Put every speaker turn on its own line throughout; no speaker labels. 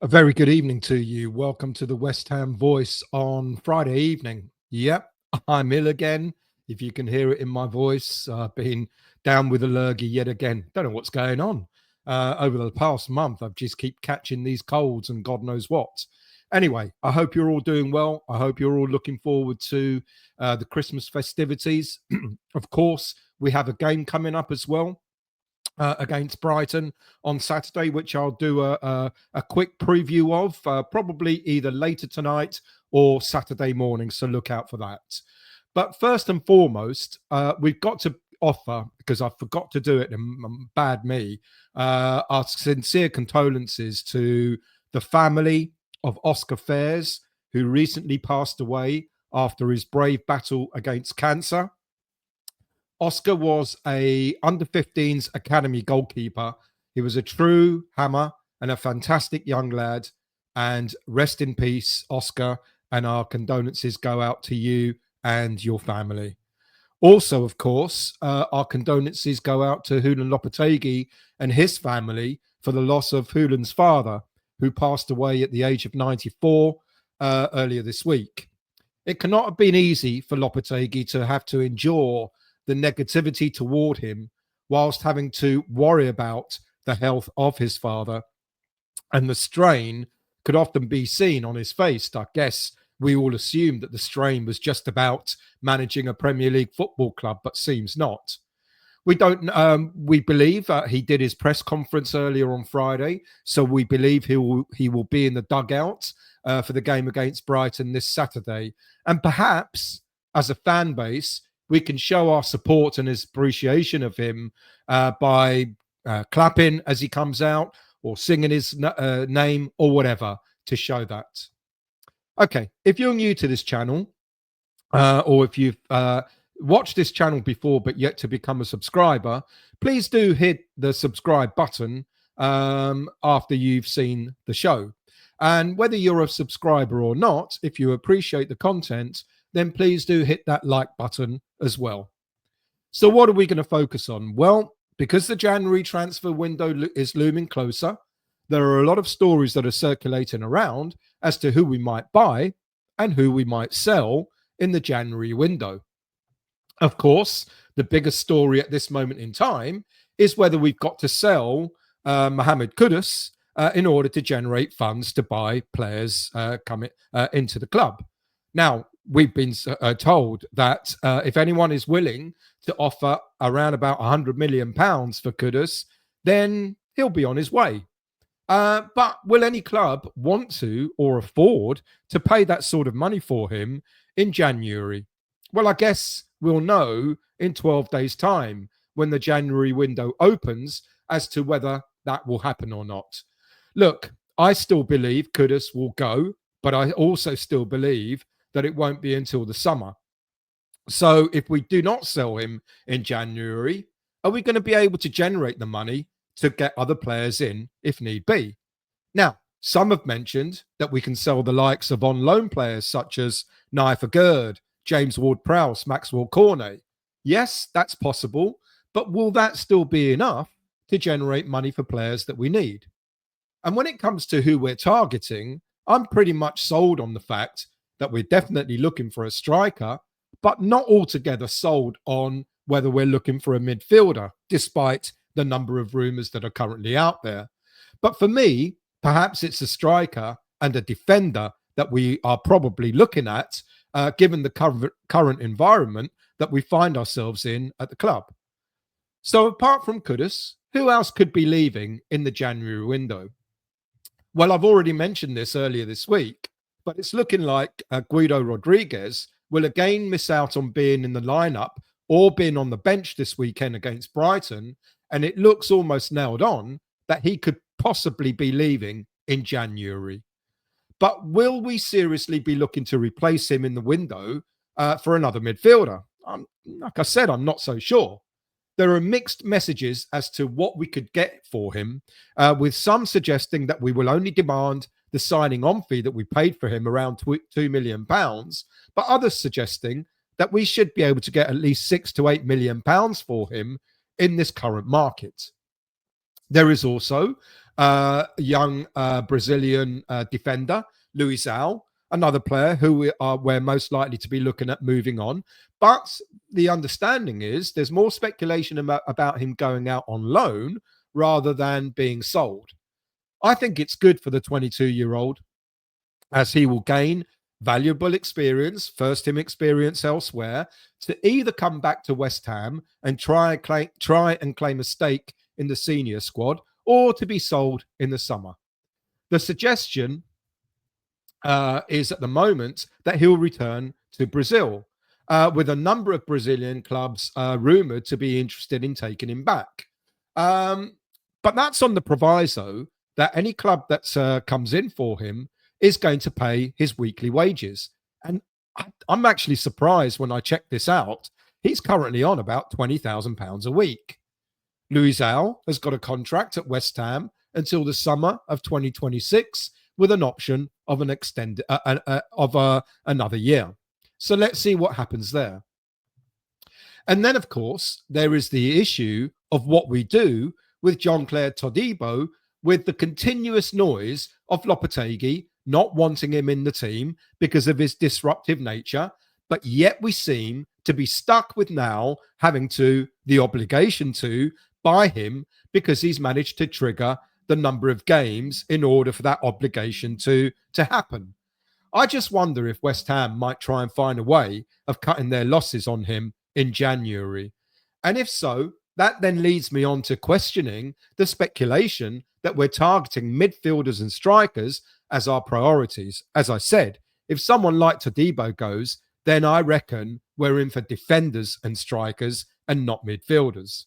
A very good evening to you. Welcome to the West Ham Voice on Friday evening. Yep, I'm ill again. If you can hear it in my voice, I've been down with a lurgy yet again. Don't know what's going on. Over the past month, I've just keep catching these colds and God knows what. Anyway, I hope you're all doing well. I hope you're all looking forward to the Christmas festivities. Of course, we have a game coming up as well against Brighton on Saturday, which I'll do a quick preview of, probably either later tonight or Saturday morning. So look out for that. But first and foremost, we've got to offer, because I forgot to do it, and bad me, our sincere condolences to the family of Oscar Fares, who recently passed away after his brave battle against cancer. Oscar was a under-15s academy goalkeeper. He was a true hammer and a fantastic young lad. And rest in peace, Oscar. And our condolences go out to you and your family. Also, of course, our condolences go out to Hulan Lopetegui and his family for the loss of Hulan's father, who passed away at the age of 94 earlier this week. It cannot have been easy for Lopetegui to have to endure the negativity toward him whilst having to worry about the health of his father, and the strain could often be seen on his face. I guess we all assumed that the strain was just about managing a Premier League football club, but seems not. We don't. We believe he did his press conference earlier on Friday, so we believe he will be in the dugout for the game against Brighton this Saturday, and perhaps as a fan base, we can show our support and his appreciation of him by clapping as he comes out or singing his name or whatever to show that. Okay, if you're new to this channel or if you've watched this channel before but yet to become a subscriber, please do hit the subscribe button after you've seen the show. And whether you're a subscriber or not, if you appreciate the content, then please do hit that like button as well. So what are we going to focus on? Well, because the January transfer window is looming closer, there are a lot of stories that are circulating around as to who we might buy and who we might sell in the January window. Of course, the biggest story at this moment in time is whether we've got to sell Mohammed Kudus in order to generate funds to buy players coming into the club. Now, we've been told that if anyone is willing to offer around about £100 million for Kudus, then he'll be on his way. But will any club want to or afford to pay that sort of money for him in January? Well, I guess we'll know in 12 days' time when the January window opens as to whether that will happen or not. Look, I still believe Kudus will go, but I also still believe that it won't be until the summer. So if we do not sell him in January, are we going to be able to generate the money to get other players in if need be? Now, some have mentioned that we can sell the likes of on loan players such as Naifa Gerd, James Ward-Prowse, Maxwell Cornet. Yes, that's possible, but will that still be enough to generate money for players that we need? And when it comes to who we're targeting, I'm pretty much sold on the fact that we're definitely looking for a striker, but not altogether sold on whether we're looking for a midfielder, despite the number of rumours that are currently out there. But for me, perhaps it's a striker and a defender that we are probably looking at, given the current environment that we find ourselves in at the club. So apart from Kudus, who else could be leaving in the January window? Well, I've already mentioned this earlier this week, but it's looking like Guido Rodriguez will again miss out on being in the lineup or being on the bench this weekend against Brighton. And it looks almost nailed on that he could possibly be leaving in January. But will we seriously be looking to replace him in the window for another midfielder? Like I said, I'm not so sure. There are mixed messages as to what we could get for him, with some suggesting that we will only demand the signing on fee that we paid for him, around £2 million, but others suggesting that we should be able to get at least £6 to £8 million for him in this current market. There is also young Brazilian defender, Luizão, another player who we're most likely to be looking at moving on. But the understanding is there's more speculation about him going out on loan rather than being sold. I think it's good for the 22-year-old as he will gain valuable experience, first team experience elsewhere, to either come back to West Ham and try and claim a stake in the senior squad, or to be sold in the summer. The suggestion is at the moment that he'll return to Brazil, with a number of Brazilian clubs rumored to be interested in taking him back. But that's on the proviso that any club that comes in for him is going to pay his weekly wages. And I'm actually surprised when I check this out. He's currently on about £20,000 a week. Luizão has got a contract at West Ham until the summer of 2026 with an option of an another year. So let's see what happens there. And then, of course, there is the issue of what we do with Jean-Claire Todibo, with the continuous noise of Lopetegui not wanting him in the team because of his disruptive nature, but yet we seem to be stuck with now having the obligation to buy him because he's managed to trigger the number of games in order for that obligation to happen. I just wonder if West Ham might try and find a way of cutting their losses on him in January. And if so, that then leads me on to questioning the speculation that we're targeting midfielders and strikers as our priorities. As I said, if someone like Todibo goes, then I reckon we're in for defenders and strikers and not midfielders.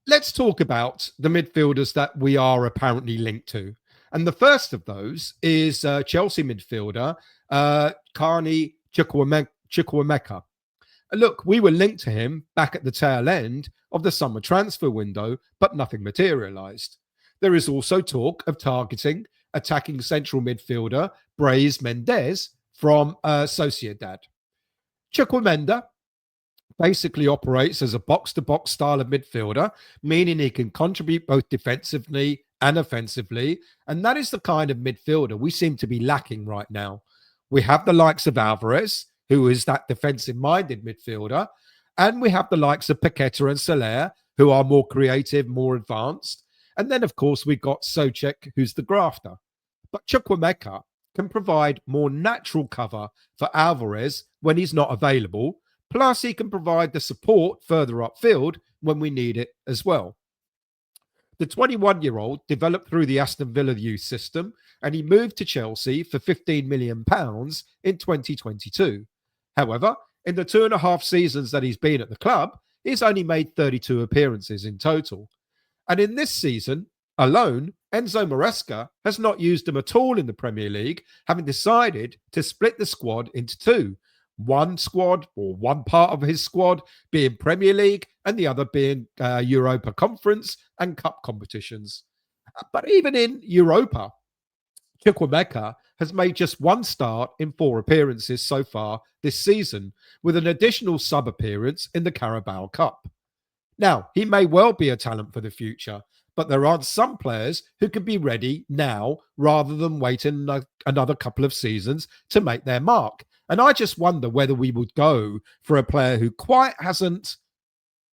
Let's talk about the midfielders that we are apparently linked to. And the first of those is Chelsea midfielder Carney Chukwuemeka. Look, we were linked to him back at the tail end of the summer transfer window, but nothing materialised. There is also talk of targeting attacking central midfielder Brais Mendes from Sociedad. Chukwuemeka basically operates as a box-to-box style of midfielder, meaning he can contribute both defensively and offensively, and that is the kind of midfielder we seem to be lacking right now. We have the likes of Alvarez, who is that defensive-minded midfielder, and we have the likes of Paqueta and Soler, who are more creative, more advanced, and then, of course, we've got Souček, who's the grafter. But Chukwuemeka can provide more natural cover for Alvarez when he's not available, plus he can provide the support further upfield when we need it as well. The 21-year-old developed through the Aston Villa youth system, and he moved to Chelsea for £15 million in 2022. However, in the 2.5 seasons that he's been at the club, he's only made 32 appearances in total. And in this season alone, Enzo Maresca has not used him at all in the Premier League, having decided to split the squad into two. One squad, or one part of his squad, being Premier League and the other being Europa Conference and Cup competitions. But even in Europa, Chukwuemeka has made just one start in 4 appearances so far this season, with an additional sub-appearance in the Carabao Cup. Now, he may well be a talent for the future, but there are some players who can be ready now rather than waiting another couple of seasons to make their mark. And I just wonder whether we would go for a player who quite hasn't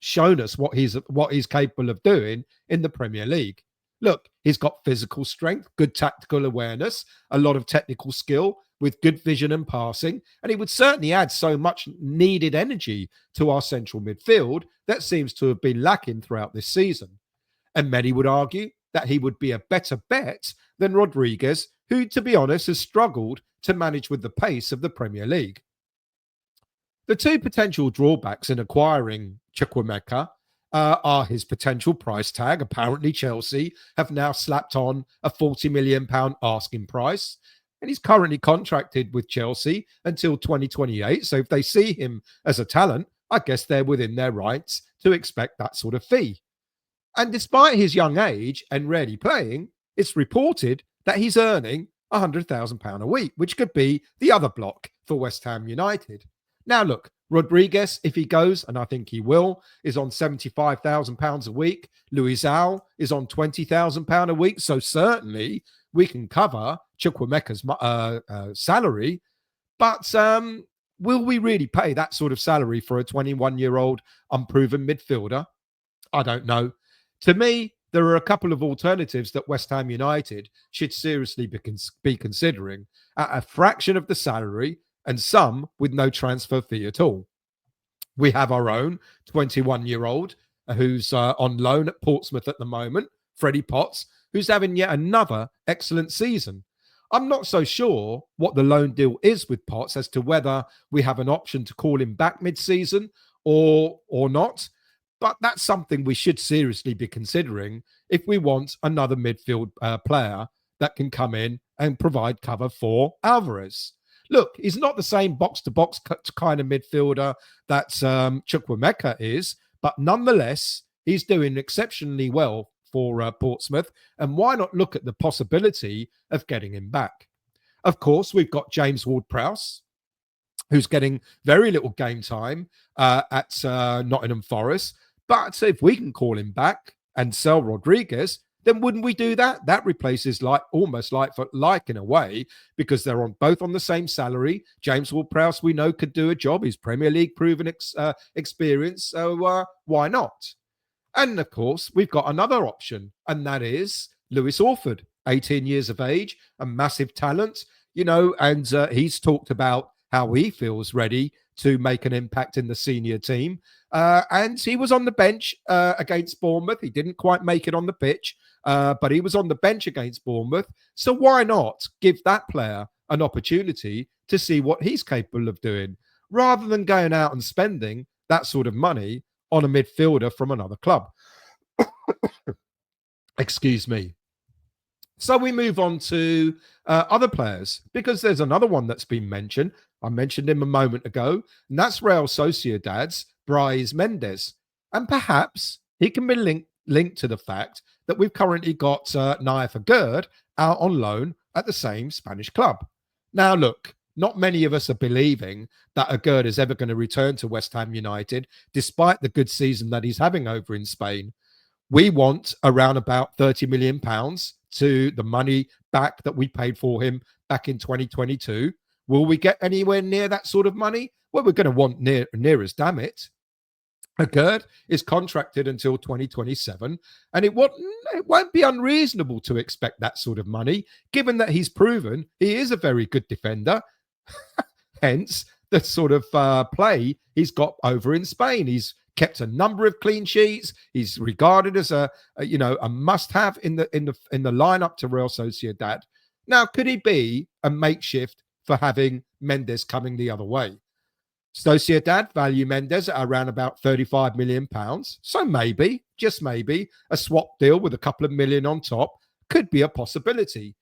shown us what he's capable of doing in the Premier League. Look, he's got physical strength, good tactical awareness, a lot of technical skill with good vision and passing, and he would certainly add so much needed energy to our central midfield that seems to have been lacking throughout this season. And many would argue that he would be a better bet than Rodriguez, who, to be honest, has struggled to manage with the pace of the Premier League. The two potential drawbacks in acquiring Chukwuemeka are his potential price tag. Apparently, Chelsea have now slapped on a £40 million asking price, and he's currently contracted with Chelsea until 2028. So if they see him as a talent, I guess they're within their rights to expect that sort of fee. And despite his young age and rarely playing, it's reported that he's earning £100,000 a week, which could be the other block for West Ham United. Now, look, Rodriguez, if he goes, and I think he will, is on £75,000 a week. Luizao is on £20,000 a week. So certainly we can cover Chukwuemeka's salary. But will we really pay that sort of salary for a 21-year-old unproven midfielder? I don't know. To me, there are a couple of alternatives that West Ham United should seriously be considering at a fraction of the salary and some with no transfer fee at all. We have our own 21-year-old who's on loan at Portsmouth at the moment, Freddie Potts, who's having yet another excellent season. I'm not so sure what the loan deal is with Potts as to whether we have an option to call him back mid-season or not. But that's something we should seriously be considering if we want another midfield player that can come in and provide cover for Alvarez. Look, he's not the same box-to-box kind of midfielder that Chukwuemeka is, but nonetheless, he's doing exceptionally well for Portsmouth. And why not look at the possibility of getting him back? Of course, we've got James Ward-Prowse, who's getting very little game time at Nottingham Forest. But if we can call him back and sell Rodriguez, then wouldn't we do that? That replaces almost like for like in a way, because they're both on the same salary. James Ward-Prowse, we know, could do a job. He's Premier League proven experience. So why not? And of course, we've got another option, and that is Lewis Orford, 18 years of age, a massive talent, and he's talked about how he feels ready to make an impact in the senior team. And he was on the bench against Bournemouth. He didn't quite make it on the pitch, but he was on the bench against Bournemouth. So why not give that player an opportunity to see what he's capable of doing, rather than going out and spending that sort of money on a midfielder from another club? Excuse me. So we move on to other players, because there's another one that's been mentioned. I mentioned him a moment ago, and that's Real Sociedad's Brais Mendes. And perhaps he can be linked to the fact that we've currently got Naif Agurd out on loan at the same Spanish club. Now, look, not many of us are believing that Agurd is ever going to return to West Ham United, despite the good season that he's having over in Spain. We want around about £30 million to the money back that we paid for him back in 2022. Will we get anywhere near that sort of money? Well, we're going to want near as damn it. Agurd is contracted until 2027, and it won't be unreasonable to expect that sort of money, given that he's proven he is a very good defender. Hence, the sort of play he's got over in Spain. He's kept a number of clean sheets. He's regarded as a must-have in the lineup to Real Sociedad. Now, could he be a makeshift for having Mendes coming the other way? Sociedad value Mendes at around about £35 million. So maybe, just maybe, a swap deal with a couple of million on top could be a possibility.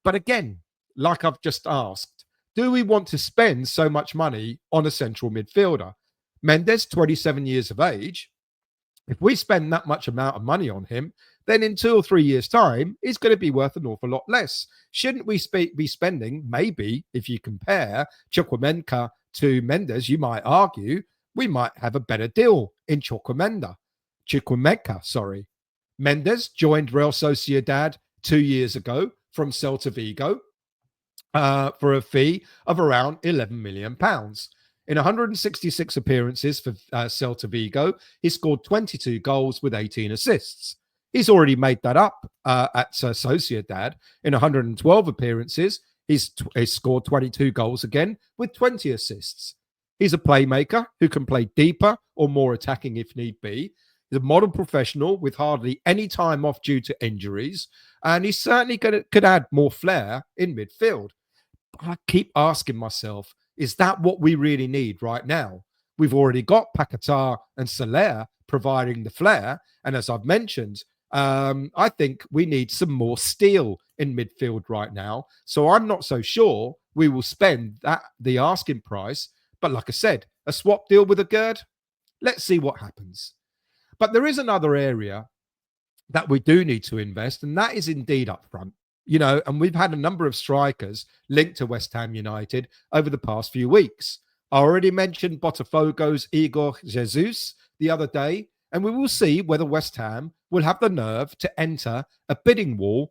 But again, like I've just asked, do we want to spend so much money on a central midfielder? Mendes, 27 years of age. If we spend that much amount of money on him, then in 2 or 3 years' time, he's going to be worth an awful lot less. Shouldn't we be spending, maybe, if you compare Chukwuemeka to Mendes, you might argue, we might have a better deal in Chukwuemeka, sorry. Mendes joined Real Sociedad 2 years ago from Celta Vigo for a fee of around £11 million. In 166 appearances for Celta Vigo, he scored 22 goals with 18 assists. He's already made that up at Sociedad. In 112 appearances, he's scored 22 goals again with 20 assists. He's a playmaker who can play deeper or more attacking if need be. He's a model professional with hardly any time off due to injuries, and he certainly could add more flair in midfield. But I keep asking myself, is that what we really need right now? We've already got Paquetá and Soler providing the flair, and as I've mentioned, I think we need some more steel in midfield right now. So I'm not so sure we will spend the asking price. But like I said, a swap deal with Agurd, let's see what happens. But there is another area that we do need to invest, and that is indeed up front. And we've had a number of strikers linked to West Ham United over the past few weeks. I already mentioned Botafogo's Igor Jesus the other day, and we will see whether West Ham will have the nerve to enter a bidding war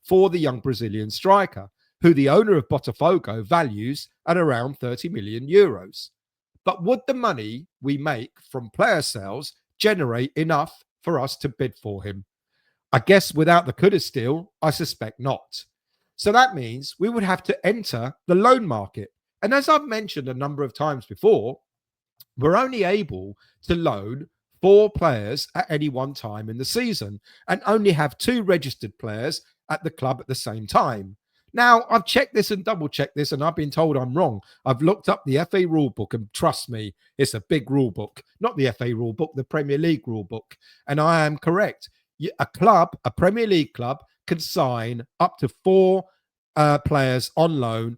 for the young Brazilian striker, who the owner of Botafogo values at around 30 million euros. But would the money we make from player sales generate enough for us to bid for him? I guess without the Kudus deal, I suspect not. So that means we would have to enter the loan market. And as I've mentioned a number of times before, we're only able to loan 4 players at any one time in the season and only have 2 registered players at the club at the same time. Now, I've checked this and double checked this, and I've been told I'm wrong. I've looked up the FA rule book, and trust me, it's a big rule book. Not the FA rule book, the Premier League rule book. And I am correct. A Premier League club, can sign up to 4 players on loan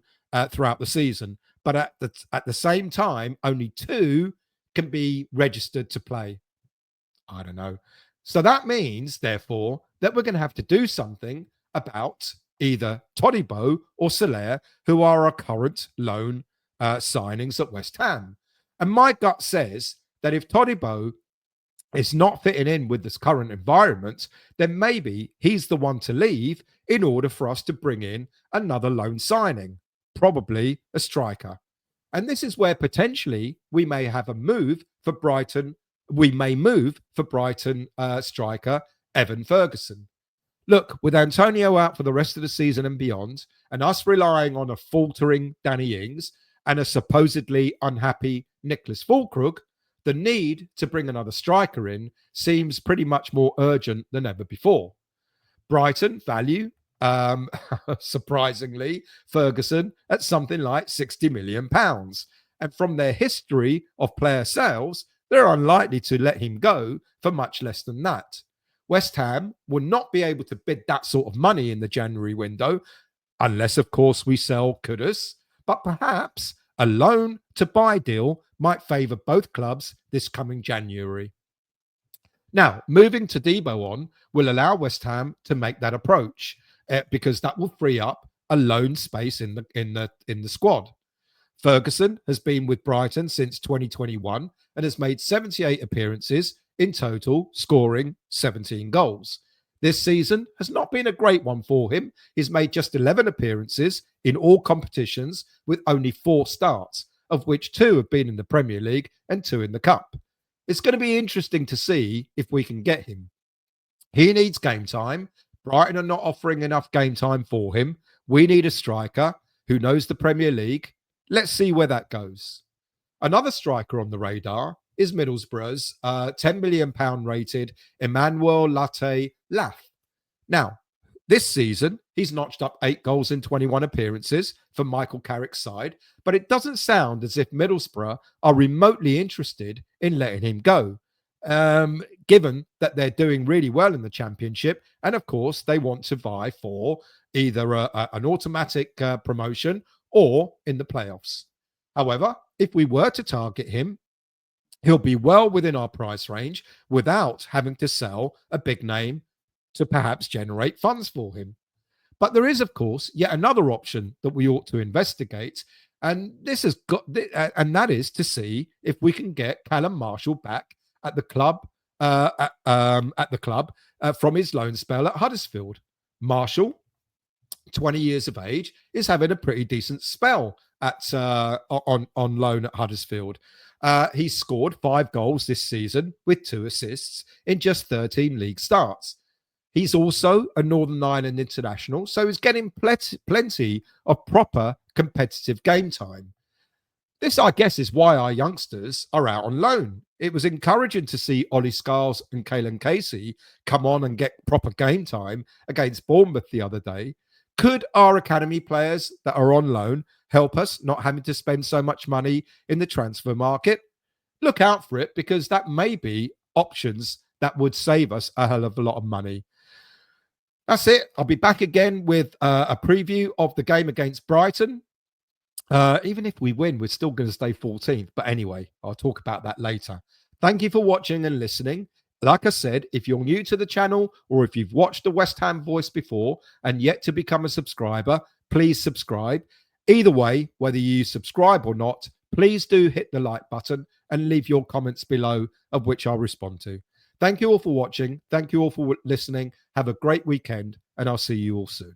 throughout the season. But at the same time, only 2 can be registered to play. I don't know. So that means, therefore, that we're going to have to do something about either Todibo or Soler, who are our current loan signings at West Ham. And my gut says that if Todibo is not fitting in with this current environment, then maybe he's the one to leave in order for us to bring in another loan signing, probably a striker. And this is where potentially we may have a move for Brighton. We may move for Brighton striker Evan Ferguson. Look, with Antonio out for the rest of the season and beyond, and us relying on a faltering Danny Ings and a supposedly unhappy Nicholas Fulkrug, the need to bring another striker in seems pretty much more urgent than ever before. Brighton value, surprisingly, Ferguson at something like £60 million. And from their history of player sales, they're unlikely to let him go for much less than that. West Ham will not be able to bid that sort of money in the January window, unless, of course, we sell Kudus. But perhaps a loan to buy deal might favour both clubs this coming January. Now, moving Todibo on will allow West Ham to make that approach because that will free up a loan space in the squad. Ferguson has been with Brighton since 2021 and has made 78 appearances in total, scoring 17 goals. This season has not been a great one for him. He's made just 11 appearances in all competitions with only 4 starts, of which 2 have been in the Premier League and 2 in the Cup. It's going to be interesting to see if we can get him. He needs game time. Brighton are not offering enough game time for him. We need a striker who knows the Premier League. Let's see where that goes. Another striker on the radar is Middlesbrough's £10 million rated Emmanuel Lattela. Now, this season, he's notched up 8 goals in 21 appearances for Michael Carrick's side, but it doesn't sound as if Middlesbrough are remotely interested in letting him go, given that they're doing really well in the Championship, and of course, they want to vie for either an automatic promotion or in the playoffs. However, if we were to target him, he'll be well within our price range without having to sell a big name to perhaps generate funds for him. But there is, of course, yet another option that we ought to investigate, and that is to see if we can get Callum Marshall back at the club from his loan spell at Huddersfield. Marshall, 20 years of age, is having a pretty decent spell on loan at Huddersfield. He's scored 5 goals this season with 2 assists in just 13 league starts. He's also a Northern Ireland international, so he's getting plenty of proper competitive game time. This, I guess, is why our youngsters are out on loan. It was encouraging to see Ollie Scarles and Caelan Casey come on and get proper game time against Bournemouth the other day. Could our academy players that are on loan help us not having to spend so much money in the transfer market? Look out for it, because that may be options that would save us a hell of a lot of money. That's it. I'll be back again with a preview of the game against Brighton. Even if we win, we're still going to stay 14th. But anyway, I'll talk about that later. Thank you for watching and listening. Like I said, if you're new to the channel or if you've watched the West Ham Voice before and yet to become a subscriber, please subscribe. Either way, whether you subscribe or not, please do hit the like button and leave your comments below, of which I'll respond to. Thank you all for watching. Thank you all for listening. Have a great weekend, and I'll see you all soon.